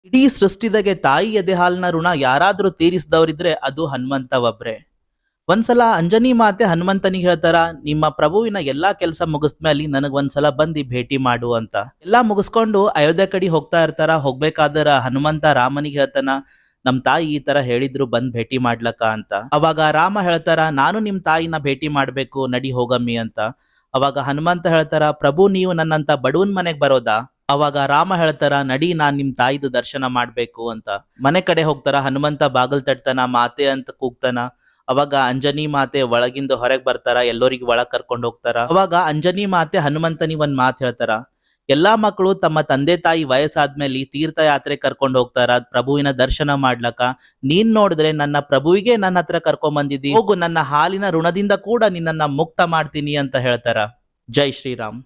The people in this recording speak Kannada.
ಇಡೀ ಸೃಷ್ಟಿದಾಗೆ ತಾಯಿ ಎದೆ ಹಾಲಿನ ಋಣ ಯಾರಾದ್ರೂ ತೀರಿಸಿದವರಿದ್ರೆ ಅದು ಹನುಮಂತ ಒಬ್ರೆ. ಒಂದ್ಸಲ ಅಂಜನಿ ಮಾತೆ ಹನುಮಂತನಿಗೆ ಹೇಳ್ತಾರ, ನಿಮ್ಮ ಪ್ರಭುವಿನ ಎಲ್ಲಾ ಕೆಲಸ ಮುಗಿಸ್ಮೇಲೆ ನನಗ್ ಒಂದ್ಸಲ ಬಂದು ಭೇಟಿ ಮಾಡು ಅಂತ. ಎಲ್ಲಾ ಮುಗಿಸ್ಕೊಂಡು ಅಯೋಧ್ಯೆ ಕಡೆ ಹೋಗ್ತಾ ಇರ್ತಾರ. ಹೋಗ್ಬೇಕಾದ್ರ ಹನುಮಂತ ರಾಮನಿಗೆ ಹೇಳ್ತಾನ, ನಮ್ ತಾಯಿ ಈ ತರ ಹೇಳಿದ್ರು ಬಂದ್ ಭೇಟಿ ಮಾಡ್ಲಕ್ಕ ಅಂತ. ಅವಾಗ ರಾಮ ಹೇಳ್ತಾರ, ನಾನು ನಿಮ್ ತಾಯಿನ ಭೇಟಿ ಮಾಡ್ಬೇಕು, ನಡಿ ಹೋಗಮ್ಮಿ ಅಂತ. ಅವಾಗ ಹನುಮಂತ ಹೇಳ್ತಾರ, ಪ್ರಭು ನೀವು ನನ್ನಂತ ಬಡವನ್ ಮನೆಗ್ ಬರೋದಾ? ಅವಾಗ ರಾಮ ಹೇಳ್ತಾರ, ನಡಿ ನಾನ್ ನಿಮ್ ತಾಯಿದು ದರ್ಶನ ಮಾಡ್ಬೇಕು ಅಂತ. ಮನೆ ಕಡೆ ಹೋಗ್ತಾರ. ಹನುಮಂತ ಬಾಗಲ್ ತಟ್ತಾನ, ಮಾತೆ ಅಂತ ಕೂಗ್ತಾನ. ಅವಾಗ ಅಂಜನಿ ಮಾತೆ ಒಳಗಿಂದ ಹೊರಗ್ ಬರ್ತಾರ, ಎಲ್ಲರಿಗೂ ಒಳಗ್ ಕರ್ಕೊಂಡ್ ಹೋಗ್ತಾರ. ಅವಾಗ ಅಂಜನಿ ಮಾತೆ ಹನುಮಂತನಿಗೆ ಒಂದ್ ಮಾತು ಹೇಳ್ತಾರ, ಎಲ್ಲಾ ಮಕ್ಕಳು ತಮ್ಮ ತಂದೆ ತಾಯಿ ವಯಸ್ಸಾದ್ಮೇಲೆ ತೀರ್ಥಯಾತ್ರೆ ಕರ್ಕೊಂಡ್ ಹೋಗ್ತಾರ ಪ್ರಭುವಿನ ದರ್ಶನ ಮಾಡ್ಲಕ್ಕ. ನೀನ್ ನೋಡಿದ್ರೆ ನನ್ನ ಪ್ರಭುವಿಗೆ ನನ್ನ ಹತ್ರ ಕರ್ಕೊಂಡ್ ಬಂದಿದ್ದಿ, ಹೋಗು ನನ್ನ ಹಾಲಿನ ಋಣದಿಂದ ಕೂಡ ನಿನ್ನನ್ನ ಮುಕ್ತ ಮಾಡ್ತೀನಿ ಅಂತ ಹೇಳ್ತಾರ. ಜೈ ಶ್ರೀರಾಮ್.